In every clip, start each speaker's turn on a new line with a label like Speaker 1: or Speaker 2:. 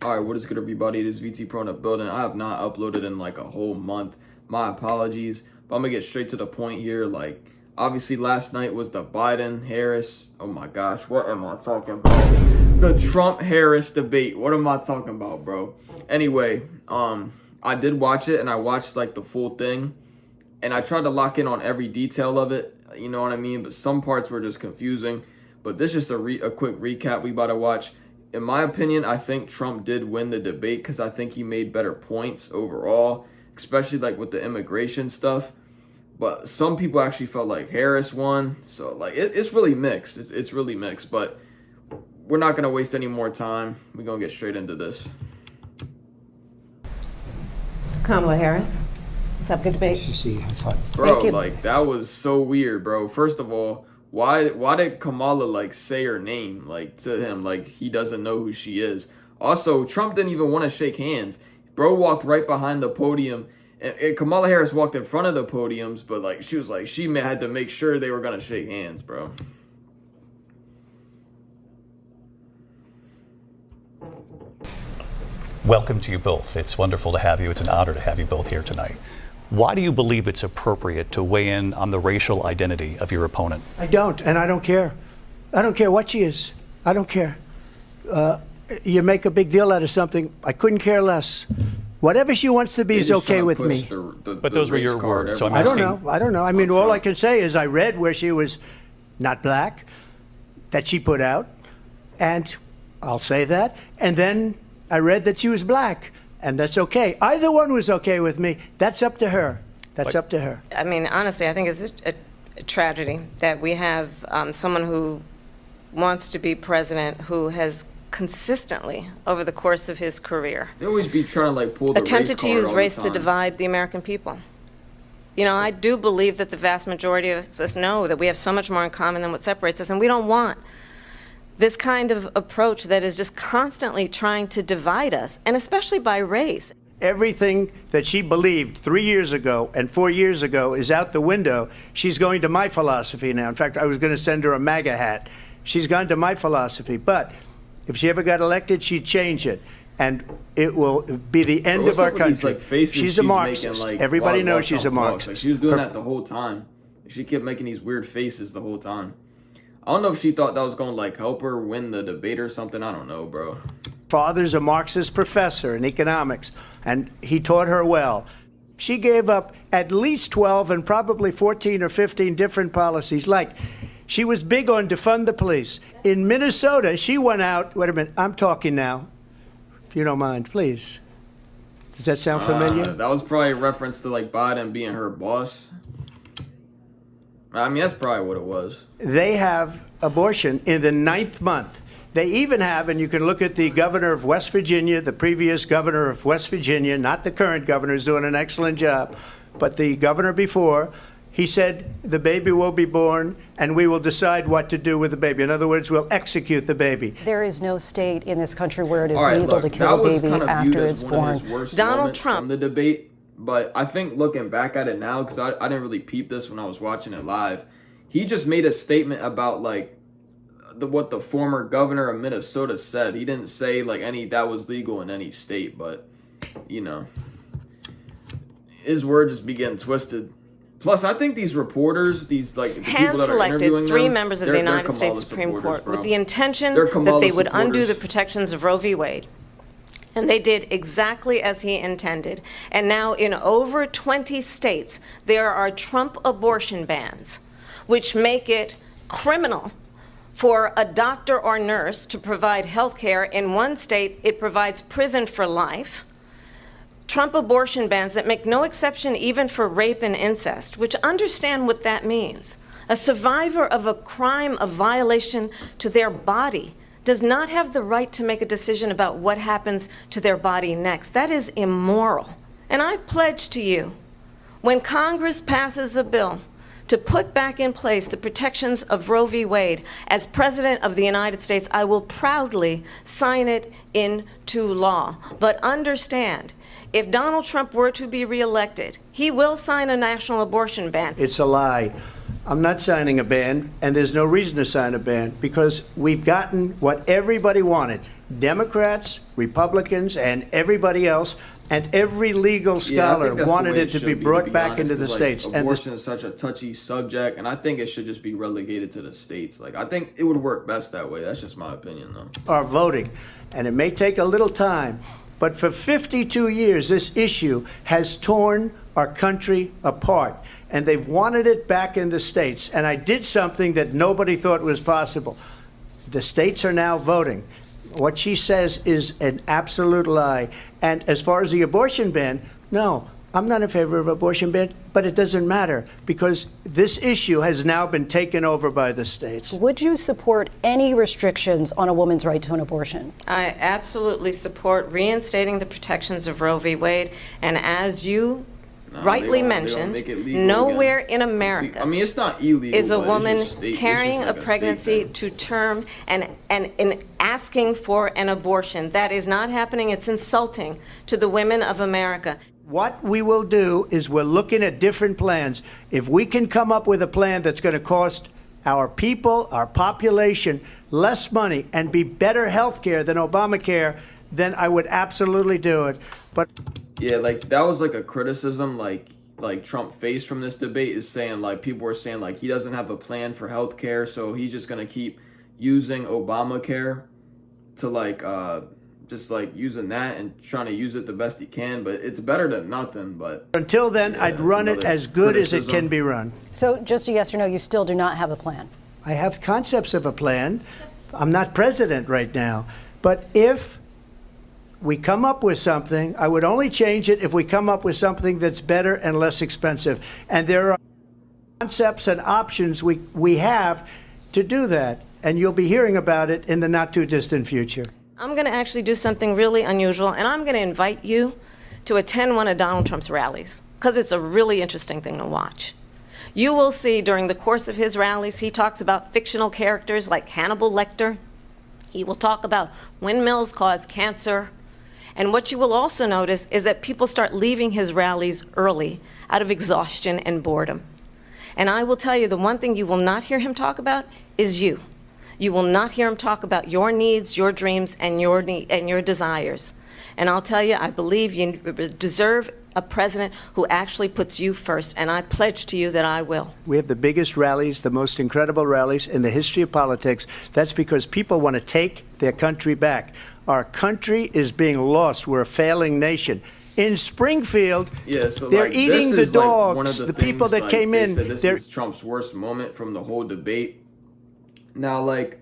Speaker 1: Alright, what is good, everybody? It is VT Pro in the building. I have not uploaded in like a whole month. My apologies. But I'm gonna get straight to the point here. Like, obviously last night was the Biden-Harris. Oh my gosh, what am I talking about? The Trump-Harris debate. What am I talking about, bro? Anyway, I did watch it and I watched like the full thing. And I tried to lock in on every detail of it. You know what I mean? But some parts were just confusing. But this is just a quick recap we about to watch. In my opinion, I think Trump did win the debate because I think he made better points overall, especially like with the immigration stuff. But some people actually felt like Harris won. So like it's really mixed. It's really mixed. But we're not going to waste any more time. We're going to get straight into this.
Speaker 2: Kamala Harris. Let's have a good debate.
Speaker 3: Have fun.
Speaker 1: Bro, like that was so weird, bro. First of all, why did Kamala like say her name like to him like he doesn't know who she is? Also, Trump didn't even want to shake hands. Bro walked right behind the podium, and Kamala Harris walked in front of the podiums, but like she was like she had to make sure they were gonna shake hands, bro.
Speaker 4: Welcome to you both. It's wonderful to have you. It's an honor to have you both here tonight. Why do you believe it's appropriate to weigh in on the racial identity of your opponent?
Speaker 3: I don't, and I don't care. I don't care what she is. I don't care. You make a big deal out of something. I couldn't care less. Whatever she wants to be is okay with me.
Speaker 4: But those were your words, so I'm
Speaker 3: I don't
Speaker 4: asking.
Speaker 3: know. I don't know. I mean, all I can say is I read where she was not black, that she put out, and I'll say that. And then I read that she was black. And that's okay. Either one was okay with me. That's up to her. That's up to her.
Speaker 2: I mean, honestly, I think it's a tragedy that we have someone who wants to be president who has consistently, over the course of his career,
Speaker 1: They always be trying to like pull the
Speaker 2: attempted
Speaker 1: race
Speaker 2: to
Speaker 1: card
Speaker 2: use
Speaker 1: all the
Speaker 2: race to
Speaker 1: time.
Speaker 2: divide the American people. You know, I do believe that the vast majority of us know that we have so much more in common than what separates us, and we don't want this kind of approach that is just constantly trying to divide us, and especially by race.
Speaker 3: Everything that she believed 3 years ago and 4 years ago is out the window. She's going to my philosophy now. In fact, I was going to send her a MAGA hat. She's gone to my philosophy. But if she ever got elected, she'd change it. And it will be the end of our country. She's a Marxist. Everybody knows she's a Marxist.
Speaker 1: Like, she was doing that the whole time. She kept making these weird faces the whole time. I don't know if she thought that was going to like help her win the debate or something. I don't know, bro.
Speaker 3: Father's a Marxist professor in economics, and he taught her well. She gave up at least 12 and probably 14 or 15 different policies. Like, she was big on defund the police. In Minnesota, she went out. Wait a minute, I'm talking now. If you don't mind, please. Does that sound familiar?
Speaker 1: That was probably a reference to like Biden being her boss. I mean, that's probably what it was.
Speaker 3: They have abortion in the 9th month. They even have, and you can look at the governor of West Virginia, the previous governor of West Virginia, not the current governor, who's doing an excellent job, but the governor before, he said the baby will be born and we will decide what to do with the baby. In other words, we'll execute the baby.
Speaker 5: There is no state in this country where it is
Speaker 1: All right,
Speaker 5: legal
Speaker 1: look,
Speaker 5: to kill a
Speaker 1: that was
Speaker 5: baby
Speaker 1: kind of
Speaker 5: after
Speaker 1: viewed
Speaker 5: it's
Speaker 1: as one of
Speaker 5: born.
Speaker 1: his worst
Speaker 2: Donald
Speaker 1: moments
Speaker 2: Trump.
Speaker 1: from the debate, but I think looking back at it now, because I didn't really peep this when I was watching it live, he just made a statement about like what the former governor of Minnesota said. He didn't say like that was legal in any state, but you know, his words just be getting twisted. Plus, I think these reporters, these like the people that are interviewing
Speaker 2: hand-selected 3
Speaker 1: them,
Speaker 2: members of the
Speaker 1: they're
Speaker 2: United
Speaker 1: Kamala
Speaker 2: States Supreme
Speaker 1: supporters,
Speaker 2: Court
Speaker 1: bro.
Speaker 2: with the intention
Speaker 1: They're
Speaker 2: that
Speaker 1: Kamala
Speaker 2: they would undo
Speaker 1: supporters.
Speaker 2: the protections of Roe v. Wade. And they did exactly as he intended. And now in over 20 states, there are Trump abortion bans, which make it criminal for a doctor or nurse to provide health care. In one state, it provides prison for life. Trump abortion bans that make no exception even for rape and incest, which understand what that means. A survivor of a crime of violation to their body does not have the right to make a decision about what happens to their body next. That is immoral. And I pledge to you, when Congress passes a bill to put back in place the protections of Roe v. Wade, as President of the United States, I will proudly sign it into law. But understand, if Donald Trump were to be reelected, he will sign a national abortion ban.
Speaker 3: It's a lie. I'm not signing a ban, and there's no reason to sign a ban because we've gotten what everybody wanted. Democrats, Republicans, and everybody else, and every legal scholar wanted it to be brought back into the states.
Speaker 1: Abortion is such a touchy subject, and I think it should just be relegated to the states. Like, I think it would work best that way. That's just my opinion, though.
Speaker 3: Are voting, and it may take a little time, but for 52 years, this issue has torn our country apart, and they've wanted it back in the states. And I did something that nobody thought was possible. The states are now voting. What she says is an absolute lie. And as far as the abortion ban, no, I'm not in favor of abortion ban, but it doesn't matter because this issue has now been taken over by the states.
Speaker 5: Would you support any restrictions on a woman's right to an abortion?
Speaker 2: I absolutely support reinstating the protections of Roe v. Wade, and as you rightly mentioned, nowhere in America,
Speaker 1: I mean, it's not illegal,
Speaker 2: is a
Speaker 1: but
Speaker 2: woman
Speaker 1: it's just
Speaker 2: carrying
Speaker 1: like
Speaker 2: a pregnancy to term and in asking for an abortion. That is not happening. It's insulting to the women of America.
Speaker 3: What we will do is we're looking at different plans. If we can come up with a plan that's going to cost our people, our population, less money and be better health care than Obamacare, then I would absolutely do it. But
Speaker 1: yeah, like that was like a criticism like Trump faced from this debate, is saying like people were saying like he doesn't have a plan for healthcare, so he's just gonna keep using Obamacare to like just like using that and trying to use it the best he can, but it's better than nothing. But
Speaker 3: until then, yeah, I'd run it as good as it can be run.
Speaker 5: So just a yes or no, you still do not have a plan?
Speaker 3: I have concepts of a plan. I'm not president right now, but if we come up with something, I would only change it if we come up with something that's better and less expensive. And there are concepts and options we have to do that. And you'll be hearing about it in the not too distant future.
Speaker 2: I'm going to actually do something really unusual, and I'm going to invite you to attend one of Donald Trump's rallies, because it's a really interesting thing to watch. You will see during the course of his rallies, he talks about fictional characters like Hannibal Lecter. He will talk about windmills cause cancer. And what you will also notice is that people start leaving his rallies early out of exhaustion and boredom. And I will tell you, the one thing you will not hear him talk about is you. You will not hear him talk about your needs, your dreams, and your desires. And I'll tell you, I believe you deserve a president who actually puts you first, and I pledge to you that I will.
Speaker 3: We have the biggest rallies, the most incredible rallies in the history of politics. That's because people want to take their country back. Our country is being lost. We're a failing nation. In Springfield, they're eating the dogs, the people that came in.
Speaker 1: This is Trump's worst moment from the whole debate. Now, like,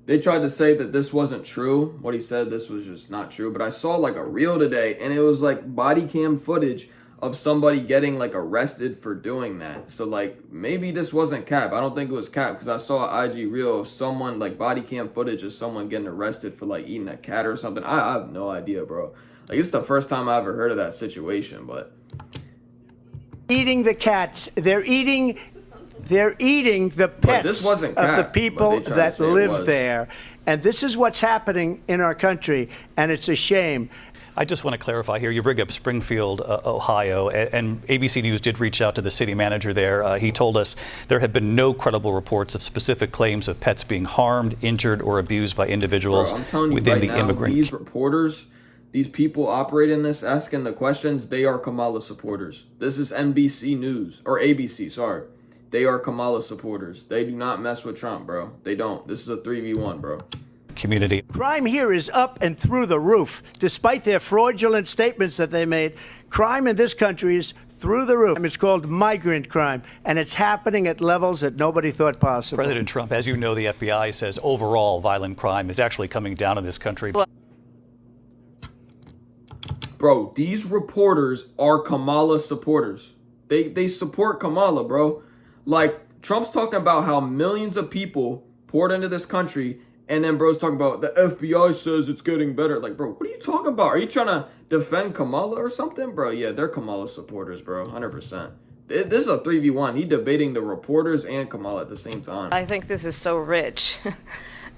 Speaker 1: they tried to say that this wasn't true. What he said, this was just not true. But I saw, like, a reel today, and it was, like, body cam footage of somebody getting, like, arrested for doing that. So, like, maybe this wasn't cap. I don't think it was cap, because I saw an IG reel of someone, like, body cam footage of someone getting arrested for, like, eating a cat or something. I have no idea, bro. Like, it's the first time I ever heard of that situation, but...
Speaker 3: Eating the cats. They're eating the pets of the people that live there. And this is what's happening in our country, and it's a shame.
Speaker 4: I just want to clarify here. You bring up Springfield, Ohio, and ABC News did reach out to the city manager there. He told us there have been no credible reports of specific claims of pets being harmed, injured, or abused by individuals within the immigrant.
Speaker 1: These reporters, these people operating this, asking the questions, they are Kamala supporters. This is NBC News, or ABC, sorry. They are Kamala supporters. They do not mess with Trump, bro. They don't. This is a 3v1, bro.
Speaker 4: Community.
Speaker 3: Crime here is up and through the roof. Despite their fraudulent statements that they made, crime in this country is through the roof. It's called migrant crime, and it's happening at levels that nobody thought possible.
Speaker 4: President Trump, as you know, the FBI says overall violent crime is actually coming down in this country.
Speaker 1: Bro, these reporters are Kamala supporters. They support Kamala, bro. Like, Trump's talking about how millions of people poured into this country, and then bro's talking about the FBI says it's getting better. Like, bro, what are you talking about? Are you trying to defend Kamala or something? Bro, yeah, they're Kamala supporters, bro, 100%. This is a 3v1. He debating the reporters and Kamala at the same time.
Speaker 2: I think this is so rich,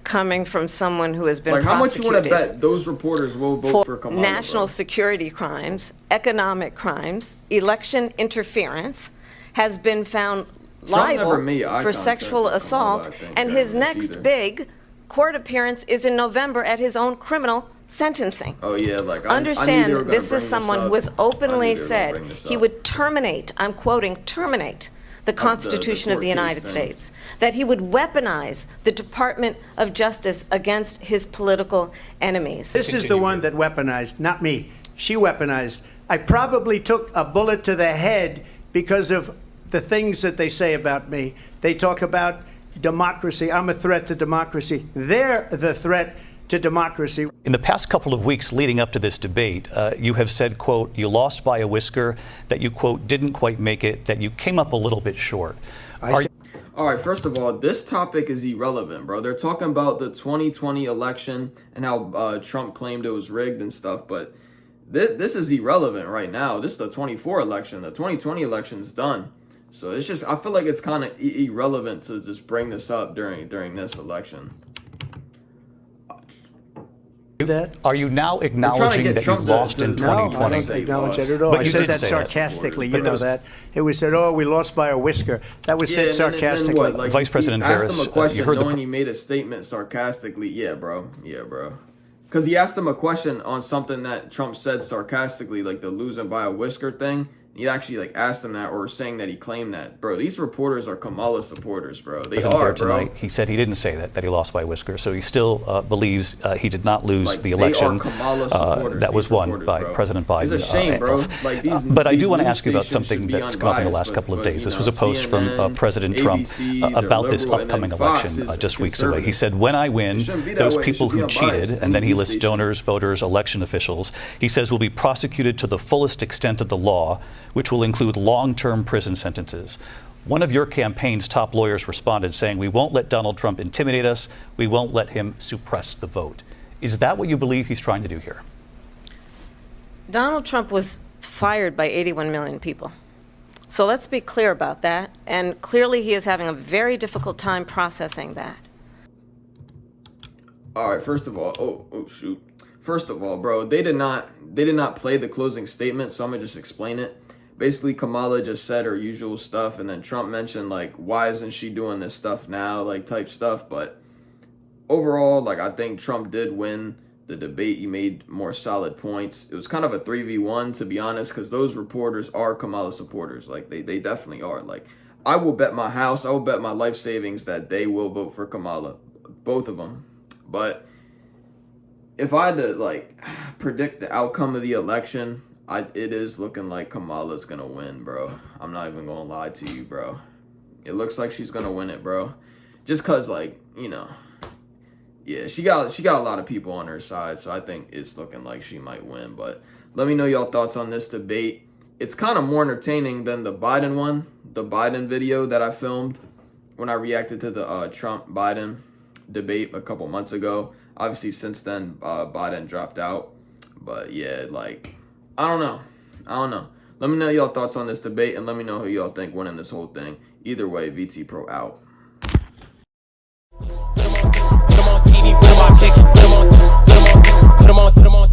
Speaker 2: coming from someone who has been
Speaker 1: prosecuted. Like, how much you want to bet those reporters will vote for Kamala,
Speaker 2: national security crimes, economic crimes, election interference, has been found liable for sexual assault, and his next big court appearance is in November at his own criminal sentencing.
Speaker 1: Oh yeah, like I
Speaker 2: Understand,
Speaker 1: knew they were gonna
Speaker 2: this
Speaker 1: bring
Speaker 2: is someone
Speaker 1: up.
Speaker 2: who has
Speaker 1: I knew
Speaker 2: openly
Speaker 1: they were gonna
Speaker 2: said
Speaker 1: bring this
Speaker 2: he
Speaker 1: up.
Speaker 2: would terminate, I'm quoting, terminate the Constitution of
Speaker 1: court
Speaker 2: the
Speaker 1: case
Speaker 2: United
Speaker 1: thing.
Speaker 2: States, that he would weaponize the Department of Justice against his political enemies.
Speaker 3: This is the one that weaponized, not me. She weaponized. I probably took a bullet to the head because of the things that they say about me. They talk about democracy. I'm a threat to democracy. They're the threat to democracy.
Speaker 4: In the past couple of weeks leading up to this debate, you have said, quote, you lost by a whisker, that you, quote, didn't quite make it, that you came up a little bit short.
Speaker 1: All right, first of all, this topic is irrelevant, bro. They're talking about the 2020 election and how Trump claimed it was rigged and stuff, but this is irrelevant right now. This is the 24 election. The 2020 election is done. So it's just, I feel like it's kind of irrelevant to just bring this up during this election.
Speaker 3: That?
Speaker 4: Are you now acknowledging that you
Speaker 1: Trump
Speaker 4: lost in
Speaker 3: No, I
Speaker 4: 2020?
Speaker 3: don't acknowledge that at all.
Speaker 4: But
Speaker 3: I
Speaker 4: you
Speaker 3: said
Speaker 4: did
Speaker 3: that
Speaker 4: say that.
Speaker 3: sarcastically.
Speaker 1: But
Speaker 3: You know
Speaker 1: those-
Speaker 3: that. It was said, oh, we lost by a whisker. That was said
Speaker 1: and then
Speaker 3: sarcastically.
Speaker 1: what? Like,
Speaker 4: Vice President
Speaker 1: he asked
Speaker 4: Harris,
Speaker 1: him a question
Speaker 4: you heard the
Speaker 1: knowing he made a statement sarcastically. Yeah, bro. Because he asked him a question on something that Trump said sarcastically, like the losing by a whisker thing. He actually like asked him that, or saying that he claimed that. Bro, these reporters are Kamala supporters, bro. They
Speaker 4: President
Speaker 1: are,
Speaker 4: there
Speaker 1: bro.
Speaker 4: tonight, he said he didn't say that he lost by a whisker. So he still believes he did not lose
Speaker 1: Like,
Speaker 4: the election
Speaker 1: they are Kamala supporters,
Speaker 4: that was
Speaker 1: these
Speaker 4: won
Speaker 1: reporters,
Speaker 4: by
Speaker 1: bro.
Speaker 4: President Biden.
Speaker 1: It's a shame, bro. Like,
Speaker 4: but I do
Speaker 1: these
Speaker 4: want to
Speaker 1: news
Speaker 4: ask you about
Speaker 1: stations
Speaker 4: something
Speaker 1: should be
Speaker 4: that's come up in the last
Speaker 1: unbiased,
Speaker 4: couple of
Speaker 1: but,
Speaker 4: days.
Speaker 1: you
Speaker 4: This was
Speaker 1: know,
Speaker 4: a post from
Speaker 1: CNN,
Speaker 4: President Trump
Speaker 1: ABC, they're
Speaker 4: about this
Speaker 1: liberal, and then
Speaker 4: upcoming
Speaker 1: Fox
Speaker 4: election
Speaker 1: is
Speaker 4: just weeks away. He
Speaker 1: conservative.
Speaker 4: said, when I win,
Speaker 1: It shouldn't be that
Speaker 4: those
Speaker 1: way. It
Speaker 4: people
Speaker 1: should be
Speaker 4: who cheated,
Speaker 1: unbiased.
Speaker 4: and then he
Speaker 1: News
Speaker 4: lists
Speaker 1: station.
Speaker 4: donors, voters, election officials, he says will be prosecuted to the fullest extent of the law, which will include long-term prison sentences. One of your campaign's top lawyers responded saying, we won't let Donald Trump intimidate us. We won't let him suppress the vote. Is that what you believe he's trying to do here?
Speaker 2: Donald Trump was fired by 81 million people. So let's be clear about that. And clearly he is having a very difficult time processing that.
Speaker 1: All right, first of all, shoot. First of all, bro, they did not play the closing statement, so I'm gonna just explain it. Basically, Kamala just said her usual stuff, and then Trump mentioned, like, why isn't she doing this stuff now, like, type stuff. But overall, like, I think Trump did win the debate. He made more solid points. It was kind of a 3v1, to be honest, because those reporters are Kamala supporters. Like, they definitely are. Like, I will bet my house, I will bet my life savings that they will vote for Kamala. Both of them. But if I had to, like, predict the outcome of the election, it is looking like Kamala's gonna win, bro. I'm not even gonna lie to you, bro. It looks like she's gonna win it, bro. Just cause, like, you know, yeah, she got a lot of people on her side, so I think it's looking like she might win. But let me know y'all thoughts on this debate. It's kind of more entertaining than the Biden one, the Biden video that I filmed when I reacted to the Trump-Biden debate a couple months ago. Obviously, since then, Biden dropped out. But yeah, like, I don't know. Let me know y'all thoughts on this debate, and let me know who y'all think winning this whole thing. Either way, VT Pro out.
Speaker 6: Put 'em on TV, put 'em on chicken, put 'em on